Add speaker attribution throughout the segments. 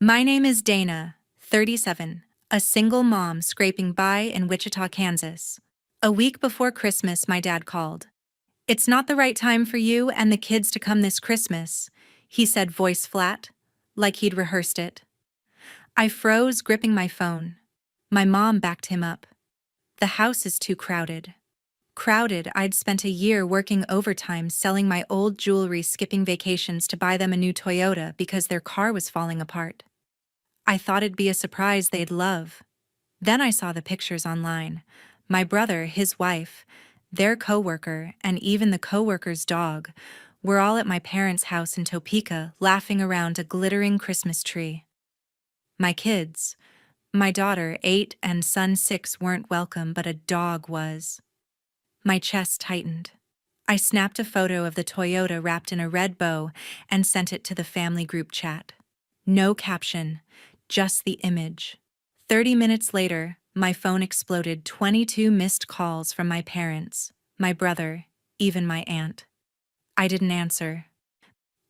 Speaker 1: My name is Dana, 37, a single mom scraping by in Wichita, Kansas. A week before Christmas, my dad called. "It's not the right time for you and the kids to come this Christmas," he said, voice flat, like he'd rehearsed it. I froze, gripping my phone. My mom backed him up. "The house is too crowded." Crowded. I'd spent a year working overtime selling my old jewelry, skipping vacations to buy them a new Toyota because their car was falling apart. I thought it'd be a surprise they'd love. Then I saw the pictures online. My brother, his wife, their coworker, and even the coworker's dog were all at my parents' house in Topeka, laughing around a glittering Christmas tree. My kids, my daughter 8 and son 6, weren't welcome, but a dog was. My chest tightened. I snapped a photo of the Toyota wrapped in a red bow and sent it to the family group chat. No caption, just the image. 30 minutes later, my phone exploded. 22 missed calls from my parents, my brother, even my aunt. I didn't answer.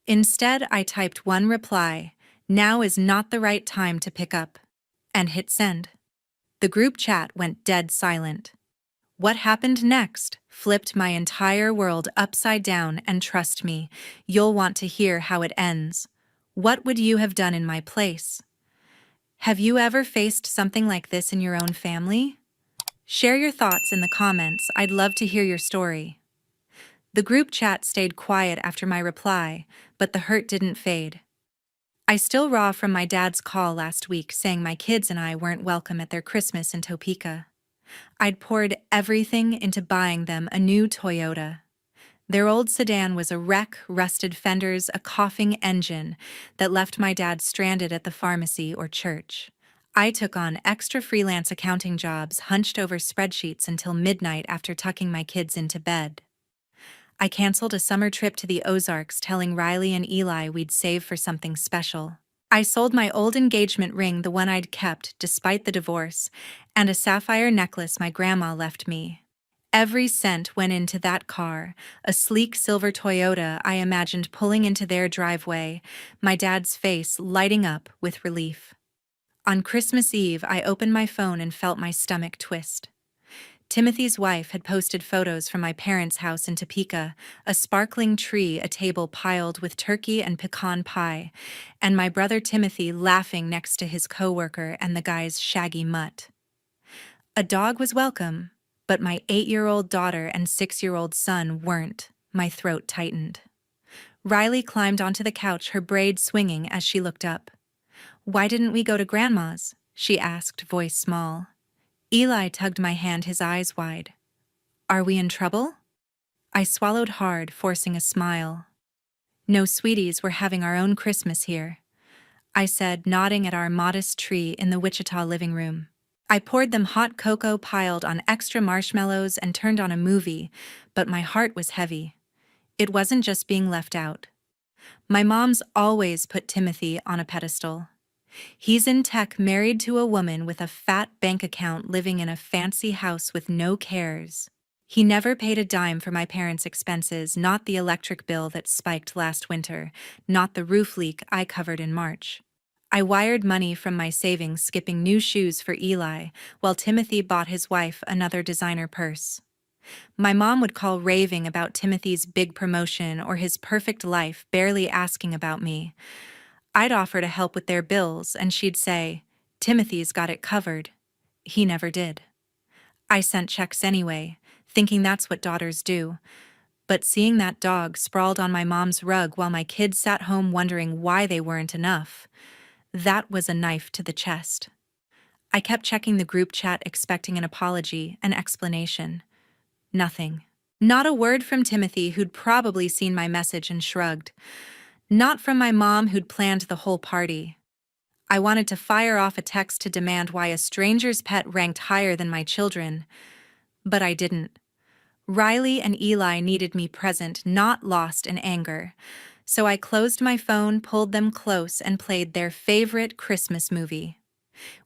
Speaker 1: Instead, I typed one reply: "Now is not the right time to pick up," and hit send. The group chat went dead silent. What happened next flipped my entire world upside down, and trust me, you'll want to hear how it ends. What would you have done in my place? Have you ever faced something like this in your own family? Share your thoughts in the comments. I'd love to hear your story. The group chat stayed quiet after my reply, but the hurt didn't fade. I still raw from my dad's call last week saying my kids and I weren't welcome at their Christmas in Topeka. I'd poured everything into buying them a new Toyota. Their old sedan was a wreck, rusted fenders, a coughing engine that left my dad stranded at the pharmacy or church. I took on extra freelance accounting jobs, hunched over spreadsheets until midnight after tucking my kids into bed. I canceled a summer trip to the Ozarks, telling Riley and Eli we'd save for something special. I sold my old engagement ring, the one I'd kept despite the divorce, and a sapphire necklace my grandma left me. Every cent went into that car, a sleek silver Toyota I imagined pulling into their driveway, my dad's face lighting up with relief. On Christmas Eve, I opened my phone and felt my stomach twist. Timothy's wife had posted photos from my parents' house in Topeka, a sparkling tree, a table piled with turkey and pecan pie, and my brother Timothy laughing next to his coworker and the guy's shaggy mutt. A dog was welcome, but my 8-year-old daughter and 6-year-old son weren't. My throat tightened. Riley climbed onto the couch, her braid swinging as she looked up. "Why didn't we go to Grandma's?" she asked, voice small. Eli tugged my hand, his eyes wide. "Are we in trouble?" I swallowed hard, forcing a smile. "No, sweeties, we're having our own Christmas here," I said, nodding at our modest tree in the Wichita living room. I poured them hot cocoa piled on extra marshmallows and turned on a movie, but my heart was heavy. It wasn't just being left out. My mom's always put Timothy on a pedestal. He's in tech, married to a woman with a fat bank account, living in a fancy house with no cares. He never paid a dime for my parents' expenses, not the electric bill that spiked last winter, not the roof leak I covered in March. I wired money from my savings, skipping new shoes for Eli, while Timothy bought his wife another designer purse. My mom would call raving about Timothy's big promotion or his perfect life, barely asking about me. I'd offer to help with their bills, and she'd say, "Timothy's got it covered." He never did. I sent checks anyway, thinking that's what daughters do. But seeing that dog sprawled on my mom's rug while my kids sat home wondering why they weren't enough, that was a knife to the chest. I kept checking the group chat, expecting an apology, an explanation. Nothing. Not a word from Timothy, who'd probably seen my message and shrugged. Not from my mom, who'd planned the whole party. I wanted to fire off a text to demand why a stranger's pet ranked higher than my children, but I didn't. Riley and Eli needed me present, not lost in anger. So I closed my phone, pulled them close, and played their favorite Christmas movie.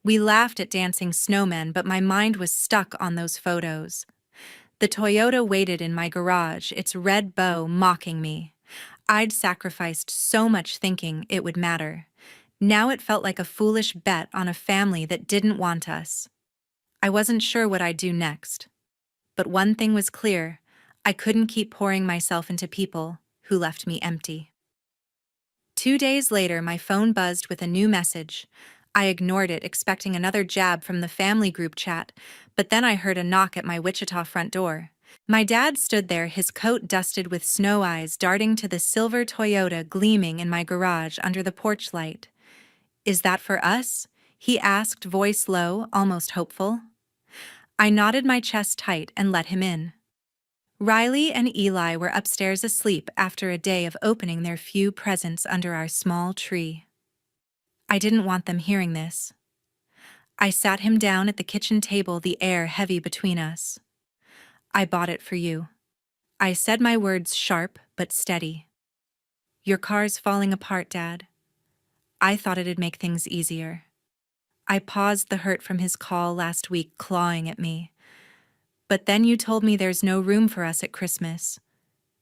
Speaker 1: We laughed at dancing snowmen, but my mind was stuck on those photos. The Toyota waited in my garage, its red bow mocking me. I'd sacrificed so much thinking it would matter. Now it felt like a foolish bet on a family that didn't want us. I wasn't sure what I'd do next. But one thing was clear: I couldn't keep pouring myself into people who left me empty. 2 days later, my phone buzzed with a new message. I ignored it, expecting another jab from the family group chat, but then I heard a knock at my Wichita front door. My dad stood there, his coat dusted with snow, eyes darting to the silver Toyota gleaming in my garage under the porch light. "Is that for us?" he asked, voice low, almost hopeful. I nodded, my chest tight, and let him in. Riley and Eli were upstairs asleep after a day of opening their few presents under our small tree. I didn't want them hearing this. I sat him down at the kitchen table, the air heavy between us. "I bought it for you." I said, my words sharp but steady. "Your car's falling apart, Dad." I thought it'd make things easier. I paused, the hurt from his call last week clawing at me. "But then you told me there's no room for us at Christmas.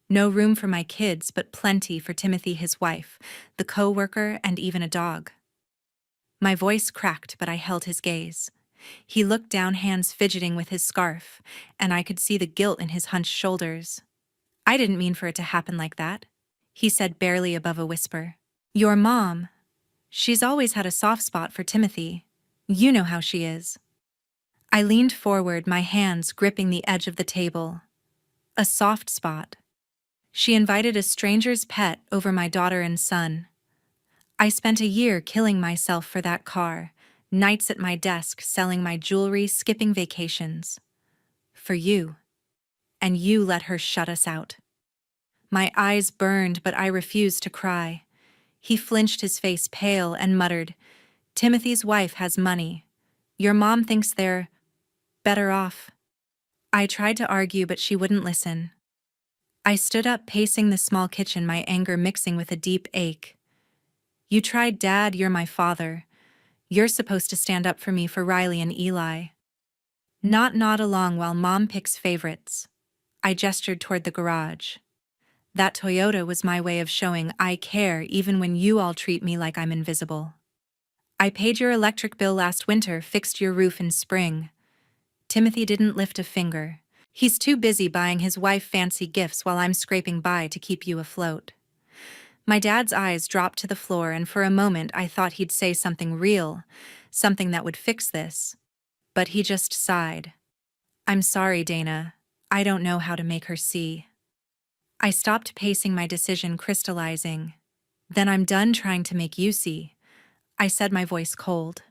Speaker 1: No room for my kids, but plenty for Timothy, his wife, the co-worker, and even a dog." My voice cracked, but I held his gaze. He looked down, hands fidgeting with his scarf, and I could see the guilt in his hunched shoulders. "I didn't mean for it to happen like that," he said, barely above a whisper. "Your mom, she's always had a soft spot for Timothy. You know how she is." I leaned forward, my hands gripping the edge of the table. A soft spot. She invited a stranger's pet over my daughter and son. I spent a year killing myself for that car, nights at my desk selling my jewelry, skipping vacations. For you. And you let her shut us out. My eyes burned, but I refused to cry. He flinched, his face pale, and muttered, "Timothy's wife has money. Your mom thinks they're better off." I tried to argue, but she wouldn't listen. I stood up, pacing the small kitchen, my anger mixing with a deep ache. "You tried, Dad. You're my father. You're supposed to stand up for me, for Riley and Eli. Not nod along while Mom picks favorites." I gestured toward the garage. "That Toyota was my way of showing I care, even when you all treat me like I'm invisible. I paid your electric bill last winter, fixed your roof in spring." Timothy didn't lift a finger. He's too busy buying his wife fancy gifts while I'm scraping by to keep you afloat. My dad's eyes dropped to the floor, and for a moment I thought he'd say something real, something that would fix this. But he just sighed. "I'm sorry, Dana. I don't know how to make her see." I stopped pacing, my decision crystallizing. "Then I'm done trying to make you see," I said, my voice cold.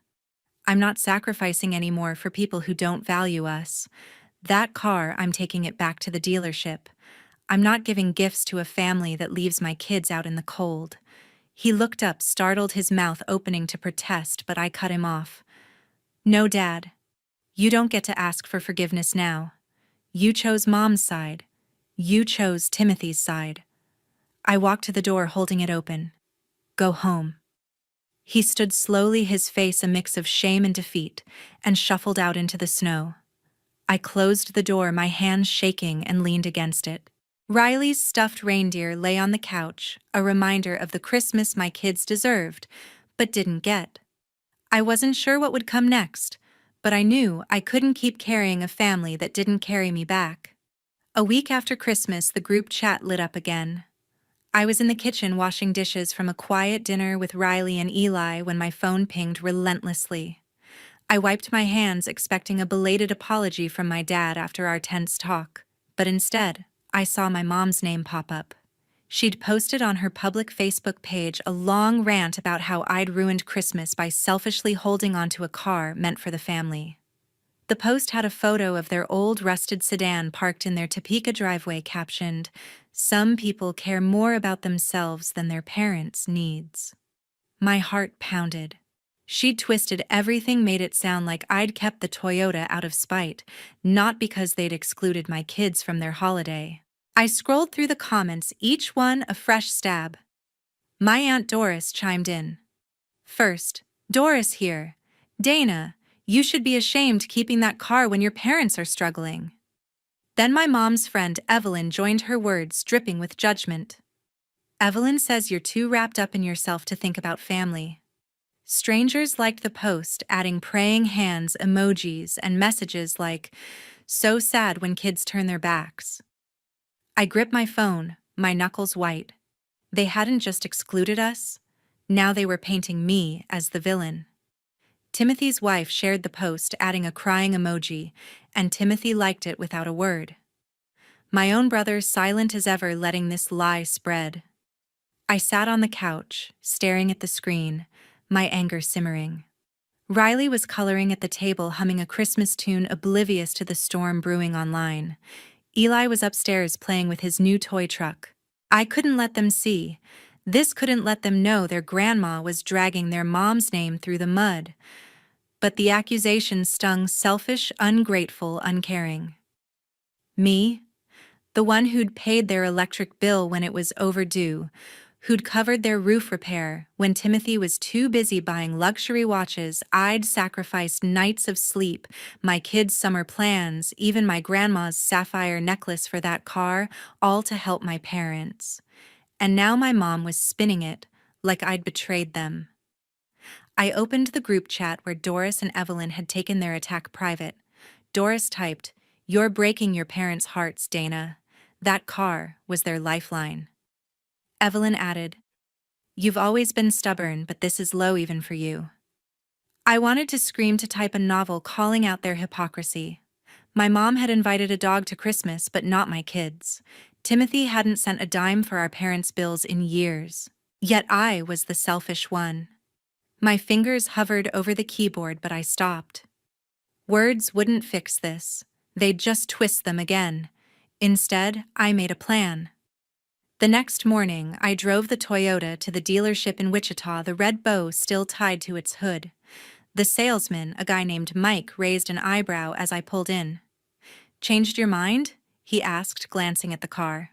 Speaker 1: "I'm not sacrificing anymore for people who don't value us. That car, I'm taking it back to the dealership. I'm not giving gifts to a family that leaves my kids out in the cold." He looked up, startled, his mouth opening to protest, but I cut him off. "No, Dad. You don't get to ask for forgiveness now. You chose Mom's side. You chose Timothy's side." I walked to the door, holding it open. "Go home." He stood slowly, his face a mix of shame and defeat, and shuffled out into the snow. I closed the door, my hands shaking, and leaned against it. Riley's stuffed reindeer lay on the couch, a reminder of the Christmas my kids deserved, but didn't get. I wasn't sure what would come next, but I knew I couldn't keep carrying a family that didn't carry me back. A week after Christmas, the group chat lit up again. I was in the kitchen washing dishes from a quiet dinner with Riley and Eli when my phone pinged relentlessly. I wiped my hands, expecting a belated apology from my dad after our tense talk, but instead, I saw my mom's name pop up. She'd posted on her public Facebook page a long rant about how I'd ruined Christmas by selfishly holding onto a car meant for the family. The post had a photo of their old rusted sedan parked in their Topeka driveway, captioned, "Some people care more about themselves than their parents' needs." My heart pounded. She'd twisted everything, made it sound like I'd kept the Toyota out of spite, not because they'd excluded my kids from their holiday. I scrolled through the comments, each one a fresh stab. My Aunt Doris chimed in. First, "Doris here. Dana, you should be ashamed keeping that car when your parents are struggling." Then my mom's friend Evelyn joined her words, dripping with judgment. "Evelyn says you're too wrapped up in yourself to think about family." Strangers liked the post, adding praying hands, emojis, and messages like, "So sad when kids turn their backs." I gripped my phone, my knuckles white. They hadn't just excluded us, now they were painting me as the villain. Timothy's wife shared the post, adding a crying emoji, and Timothy liked it without a word. My own brother silent as ever, letting this lie spread. I sat on the couch, staring at the screen, my anger simmering. Riley was coloring at the table, humming a Christmas tune, oblivious to the storm brewing online. Eli was upstairs playing with his new toy truck. I couldn't let them see. This couldn't let them know their grandma was dragging their mom's name through the mud. But the accusation stung, selfish, ungrateful, uncaring. Me? The one who'd paid their electric bill when it was overdue, who'd covered their roof repair when Timothy was too busy buying luxury watches. I'd sacrificed nights of sleep, my kids' summer plans, even my grandma's sapphire necklace for that car, all to help my parents. And now my mom was spinning it like I'd betrayed them. I opened the group chat where Doris and Evelyn had taken their attack private. Doris typed, "You're breaking your parents' hearts, Dana. That car was their lifeline." Evelyn added, "You've always been stubborn, but this is low even for you." I wanted to scream, to type a novel calling out their hypocrisy. My mom had invited a dog to Christmas, but not my kids. Timothy hadn't sent a dime for our parents' bills in years. Yet I was the selfish one. My fingers hovered over the keyboard, but I stopped. Words wouldn't fix this. They'd just twist them again. Instead, I made a plan. The next morning, I drove the Toyota to the dealership in Wichita, the red bow still tied to its hood. The salesman, a guy named Mike, raised an eyebrow as I pulled in. "Changed your mind?" he asked, glancing at the car.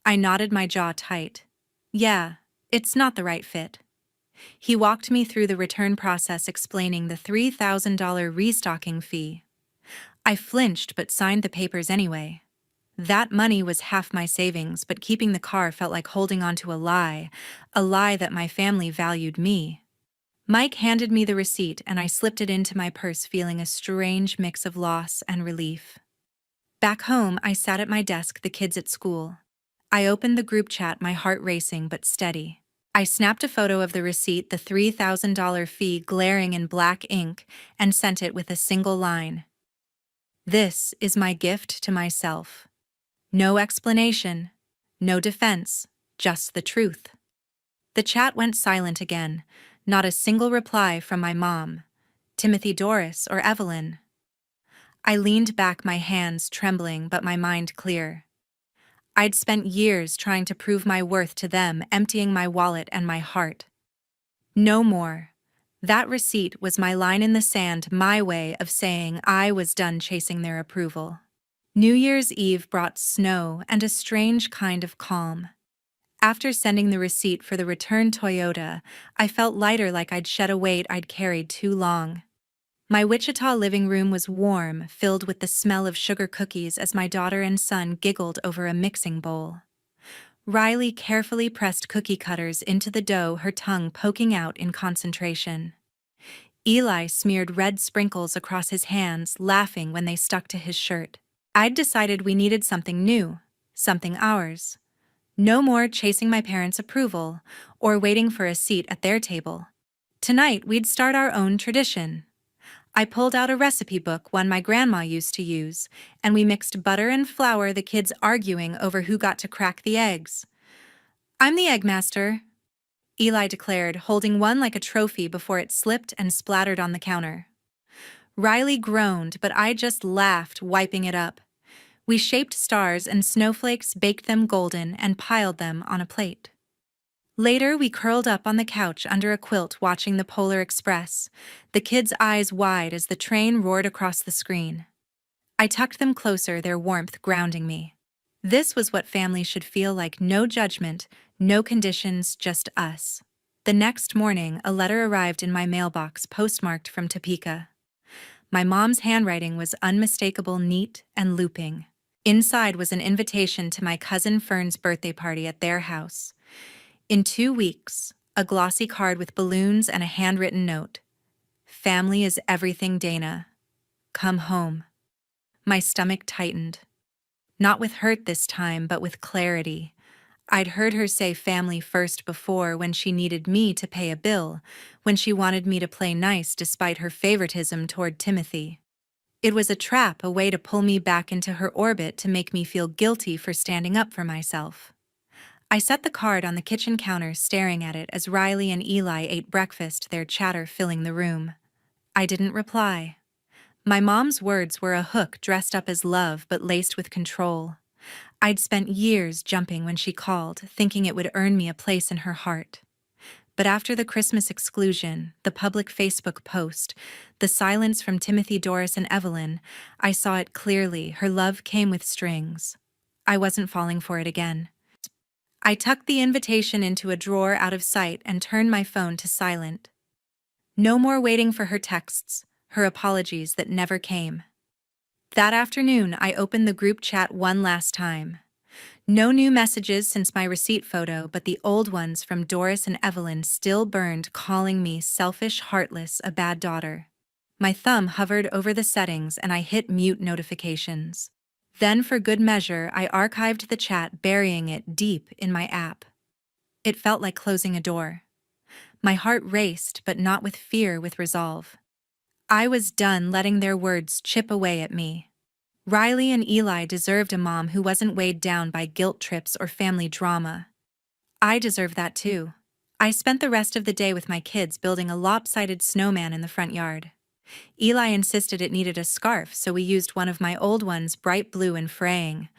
Speaker 1: I nodded, my jaw tight. "Yeah, it's not the right fit." He walked me through the return process, explaining the $3,000 restocking fee. I flinched but signed the papers anyway. That money was half my savings, but keeping the car felt like holding on to a lie that my family valued me. Mike handed me the receipt and I slipped it into my purse, feeling a strange mix of loss and relief. Back home, I sat at my desk, the kids at school. I opened the group chat, my heart racing but steady. I snapped a photo of the receipt, the $3,000 fee glaring in black ink, and sent it with a single line. "This is my gift to myself." No explanation, no defense, just the truth. The chat went silent again, not a single reply from my mom, Timothy, Doris, or Evelyn. I leaned back, my hands trembling but my mind clear. I'd spent years trying to prove my worth to them, emptying my wallet and my heart. No more. That receipt was my line in the sand, my way of saying I was done chasing their approval. New Year's Eve brought snow and a strange kind of calm. After sending the receipt for the returned Toyota, I felt lighter, like I'd shed a weight I'd carried too long. My Wichita living room was warm, filled with the smell of sugar cookies as my daughter and son giggled over a mixing bowl. Riley carefully pressed cookie cutters into the dough, her tongue poking out in concentration. Eli smeared red sprinkles across his hands, laughing when they stuck to his shirt. I'd decided we needed something new, something ours. No more chasing my parents' approval or waiting for a seat at their table. Tonight, we'd start our own tradition. I pulled out a recipe book, one my grandma used to use, and we mixed butter and flour, the kids arguing over who got to crack the eggs. "I'm the egg master," Eli declared, holding one like a trophy before it slipped and splattered on the counter. Riley groaned, but I just laughed, wiping it up. We shaped stars and snowflakes, baked them golden, and piled them on a plate. Later, we curled up on the couch under a quilt, watching the Polar Express, the kids' eyes wide as the train roared across the screen. I tucked them closer, their warmth grounding me. This was what family should feel like: no judgment, no conditions, just us. The next morning, a letter arrived in my mailbox, postmarked from Topeka. My mom's handwriting was unmistakable, neat and looping. Inside was an invitation to my cousin Fern's birthday party at their house. In 2 weeks, a glossy card with balloons and a handwritten note. "Family is everything, Dana. Come home." My stomach tightened. Not with hurt this time, but with clarity. I'd heard her say family first before, when she needed me to pay a bill, when she wanted me to play nice despite her favoritism toward Timothy. It was a trap, a way to pull me back into her orbit to make me feel guilty for standing up for myself. I set the card on the kitchen counter, staring at it as Riley and Eli ate breakfast, their chatter filling the room. I didn't reply. My mom's words were a hook dressed up as love but laced with control. I'd spent years jumping when she called, thinking it would earn me a place in her heart. But after the Christmas exclusion, the public Facebook post, the silence from Timothy, Doris, and Evelyn, I saw it clearly. Her love came with strings. I wasn't falling for it again. I tucked the invitation into a drawer out of sight and turned my phone to silent. No more waiting for her texts, her apologies that never came. That afternoon, I opened the group chat one last time. No new messages since my receipt photo, but the old ones from Doris and Evelyn still burned, calling me selfish, heartless, a bad daughter. My thumb hovered over the settings and I hit mute notifications. Then, for good measure, I archived the chat, burying it deep in my app. It felt like closing a door. My heart raced, but not with fear, with resolve. I was done letting their words chip away at me. Riley and Eli deserved a mom who wasn't weighed down by guilt trips or family drama. I deserve that too. I spent the rest of the day with my kids building a lopsided snowman in the front yard. Eli insisted it needed a scarf, so we used one of my old ones, bright blue and fraying.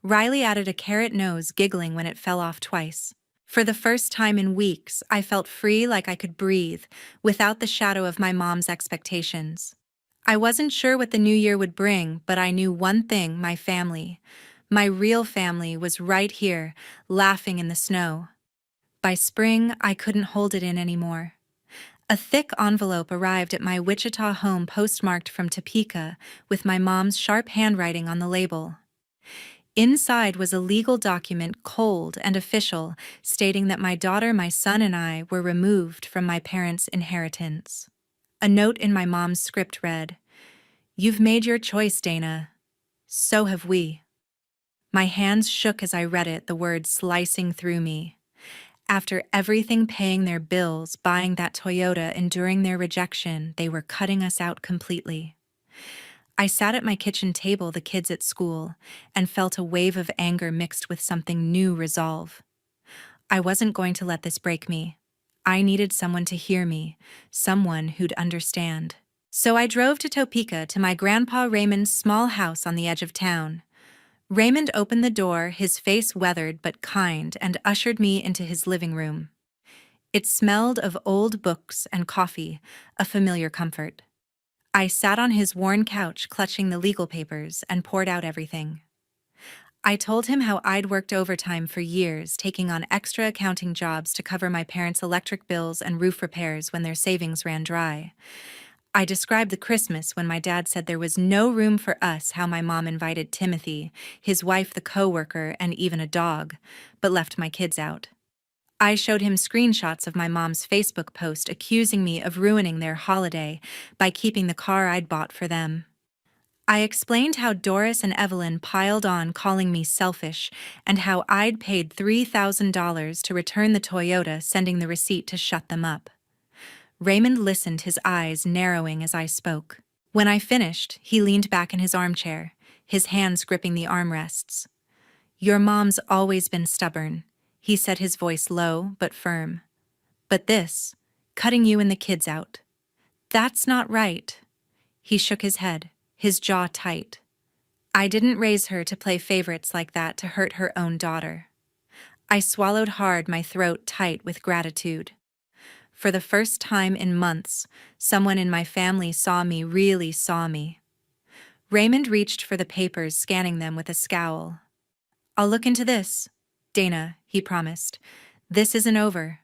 Speaker 1: Riley added a carrot nose, giggling when it fell off twice. For the first time in weeks, I felt free, like I could breathe, without the shadow of my mom's expectations. I wasn't sure what the new year would bring, but I knew one thing: my family, my real family, was right here, laughing in the snow. By spring, I couldn't hold it in anymore. A thick envelope arrived at my Wichita home, postmarked from Topeka, with my mom's sharp handwriting on the label. Inside was a legal document, cold and official, stating that my daughter, my son, and I were removed from my parents' inheritance. A note in my mom's script read, "You've made your choice, Dana. So have we." My hands shook as I read it, the words slicing through me. After everything, paying their bills, buying that Toyota, enduring their rejection, they were cutting us out completely. I sat at my kitchen table, the kids at school, and felt a wave of anger mixed with something new: resolve. I wasn't going to let this break me. I needed someone to hear me, someone who'd understand. So I drove to Topeka, to my grandpa Raymond's small house on the edge of town. Raymond opened the door, his face weathered but kind, and ushered me into his living room. It smelled of old books and coffee, a familiar comfort. I sat on his worn couch, clutching the legal papers, and poured out everything. I told him how I'd worked overtime for years, taking on extra accounting jobs to cover my parents' electric bills and roof repairs when their savings ran dry. I described the Christmas when my dad said there was no room for us, how my mom invited Timothy, his wife, the coworker, and even a dog, but left my kids out. I showed him screenshots of my mom's Facebook post accusing me of ruining their holiday by keeping the car I'd bought for them. I explained how Doris and Evelyn piled on, calling me selfish, and how I'd paid $3,000 to return the Toyota, sending the receipt to shut them up. Raymond listened, his eyes narrowing as I spoke. When I finished, he leaned back in his armchair, his hands gripping the armrests. "Your mom's always been stubborn," he said, his voice low but firm. "But this, cutting you and the kids out, that's not right." He shook his head, his jaw tight. "I didn't raise her to play favorites like that, to hurt her own daughter." I swallowed hard, my throat tight with gratitude. For the first time in months, someone in my family saw me, really saw me. Raymond reached for the papers, scanning them with a scowl. "I'll look into this, Dana," he promised. "This isn't over."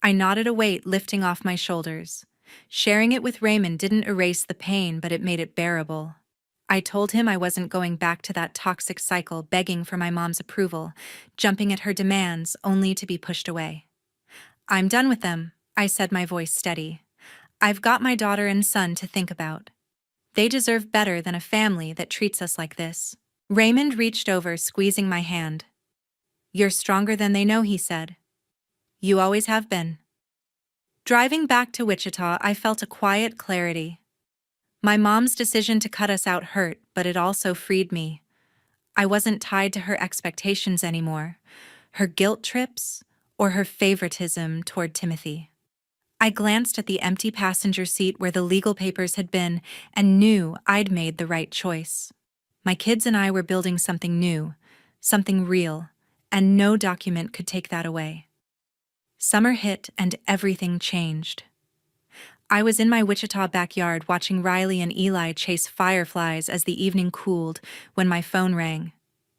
Speaker 1: I nodded, a weight lifting off my shoulders. Sharing it with Raymond didn't erase the pain, but it made it bearable. I told him I wasn't going back to that toxic cycle, begging for my mom's approval, jumping at her demands only to be pushed away. I'm done with them, I said, my voice steady. I've got my daughter and son to think about. They deserve better than a family that treats us like this. Raymond reached over, squeezing my hand. You're stronger than they know, he said. You always have been. Driving back to Wichita, I felt a quiet clarity. My mom's decision to cut us out hurt, but it also freed me. I wasn't tied to her expectations anymore, her guilt trips, or her favoritism toward Timothy. I glanced at the empty passenger seat where the legal papers had been and knew I'd made the right choice. My kids and I were building something new, something real, and no document could take that away. Summer hit and everything changed. I was in my Wichita backyard watching Riley and Eli chase fireflies as the evening cooled when my phone rang.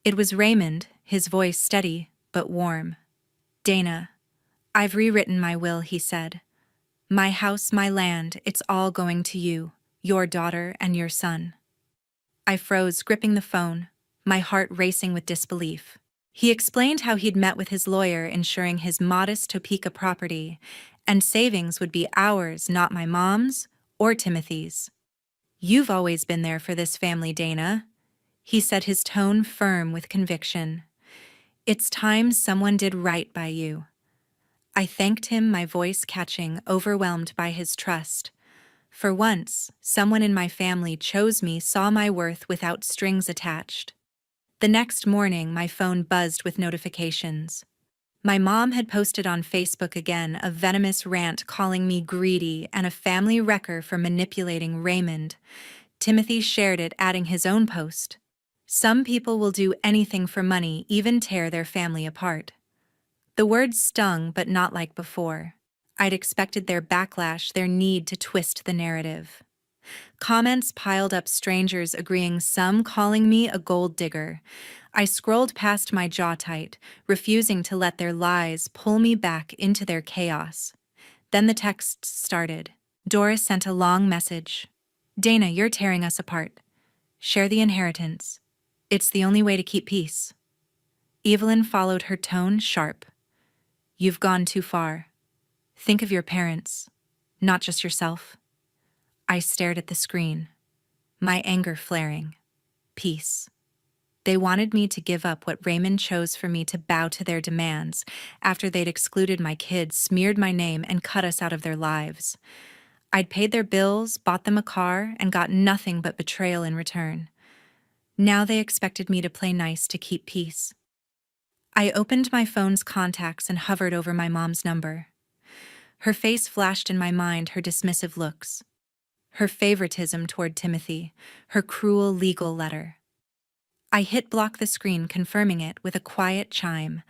Speaker 1: It was Raymond, his voice steady but warm. Dana, I've rewritten my will, he said. My house, my land, it's all going to you, your daughter and your son. I froze, gripping the phone, my heart racing with disbelief. He explained how he'd met with his lawyer, ensuring his modest Topeka property and savings would be ours, not my mom's or Timothy's. You've always been there for this family, Dana, he said, his tone firm with conviction. It's time someone did right by you. I thanked him, my voice catching, overwhelmed by his trust. For once, someone in my family chose me, saw my worth without strings attached. The next morning, my phone buzzed with notifications. My mom had posted on Facebook again a venomous rant calling me greedy and a family wrecker for manipulating Raymond. Timothy shared it, adding his own post. Some people will do anything for money, even tear their family apart. The words stung, but not like before. I'd expected their backlash, their need to twist the narrative. Comments piled up, strangers agreeing, some calling me a gold digger. I scrolled past, my jaw tight, refusing to let their lies pull me back into their chaos. Then the texts started. Doris sent a long message. Dana, you're tearing us apart. Share the inheritance. It's the only way to keep peace. Evelyn followed, her tone sharp. You've gone too far. Think of your parents, not just yourself. I stared at the screen, my anger flaring. Peace. They wanted me to give up what Raymond chose for me, to bow to their demands after they'd excluded my kids, smeared my name, and cut us out of their lives. I'd paid their bills, bought them a car, and got nothing but betrayal in return. Now they expected me to play nice to keep peace. I opened my phone's contacts and hovered over my mom's number. Her face flashed in my mind, her dismissive looks, her favoritism toward Timothy, her cruel legal letter. I hit block the screen, confirming it with a quiet chime.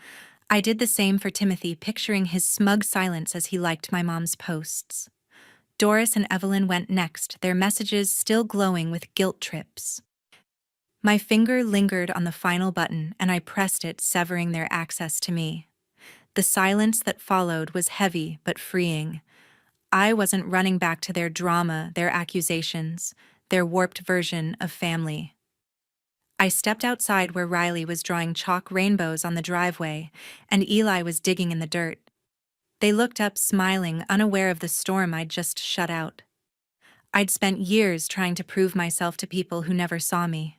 Speaker 1: I did the same for Timothy, picturing his smug silence as he liked my mom's posts. Doris and Evelyn went next, their messages still glowing with guilt trips. My finger lingered on the final button, and I pressed it, severing their access to me. The silence that followed was heavy but freeing. I wasn't running back to their drama, their accusations, their warped version of family. I stepped outside where Riley was drawing chalk rainbows on the driveway, and Eli was digging in the dirt. They looked up, smiling, unaware of the storm I'd just shut out. I'd spent years trying to prove myself to people who never saw me.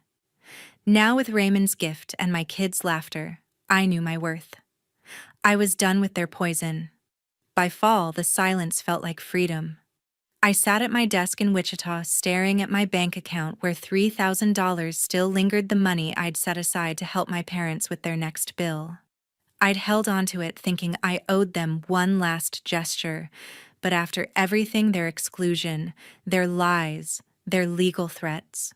Speaker 1: Now, with Raymond's gift and my kids' laughter, I knew my worth. I was done with their poison. By fall, the silence felt like freedom. I sat at my desk in Wichita, staring at my bank account where $3,000 still lingered, the money I'd set aside to help my parents with their next bill. I'd held onto it, thinking I owed them one last gesture, but after everything, their exclusion, their lies, their legal threats,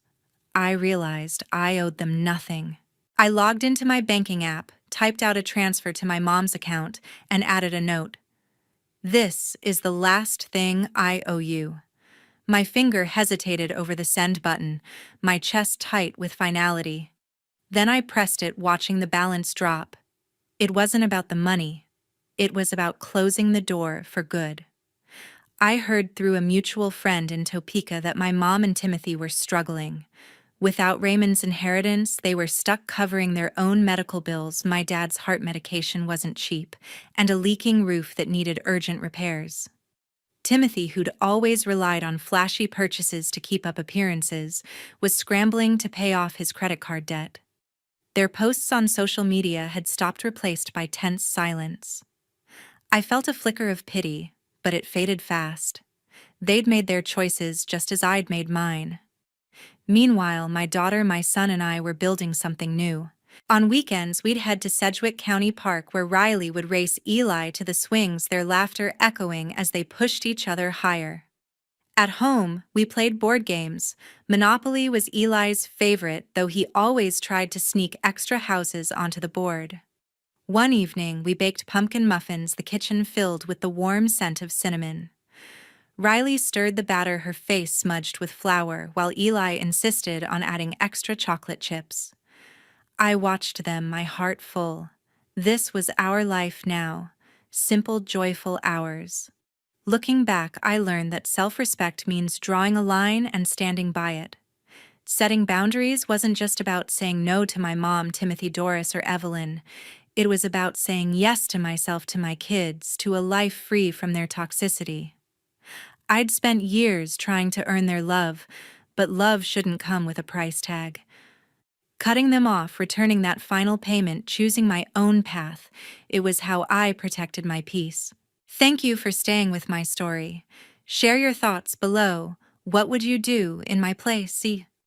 Speaker 1: I realized I owed them nothing. I logged into my banking app, typed out a transfer to my mom's account, and added a note. This is the last thing I owe you. My finger hesitated over the send button, my chest tight with finality. Then I pressed it, watching the balance drop. It wasn't about the money. It was about closing the door for good. I heard through a mutual friend in Topeka that my mom and Timothy were struggling. Without Raymond's inheritance, they were stuck covering their own medical bills. My dad's heart medication wasn't cheap, and a leaking roof that needed urgent repairs. Timothy, who'd always relied on flashy purchases to keep up appearances, was scrambling to pay off his credit card debt. Their posts on social media had stopped, replaced by tense silence. I felt a flicker of pity, but it faded fast. They'd made their choices just as I'd made mine. Meanwhile, my daughter, my son, and I were building something new. On weekends, we'd head to Sedgwick County Park, where Riley would race Eli to the swings, their laughter echoing as they pushed each other higher. At home, we played board games. Monopoly was Eli's favorite, though he always tried to sneak extra houses onto the board. One evening, we baked pumpkin muffins, the kitchen filled with the warm scent of cinnamon. Riley stirred the batter, her face smudged with flour, while Eli insisted on adding extra chocolate chips. I watched them, my heart full. This was our life now, simple, joyful hours. Looking back, I learned that self-respect means drawing a line and standing by it. Setting boundaries wasn't just about saying no to my mom, Timothy, Doris, or Evelyn. It was about saying yes to myself, to my kids, to a life free from their toxicity. I'd spent years trying to earn their love, but love shouldn't come with a price tag. Cutting them off, returning that final payment, choosing my own path, it was how I protected my peace. Thank you for staying with my story. Share your thoughts below. What would you do in my place? See.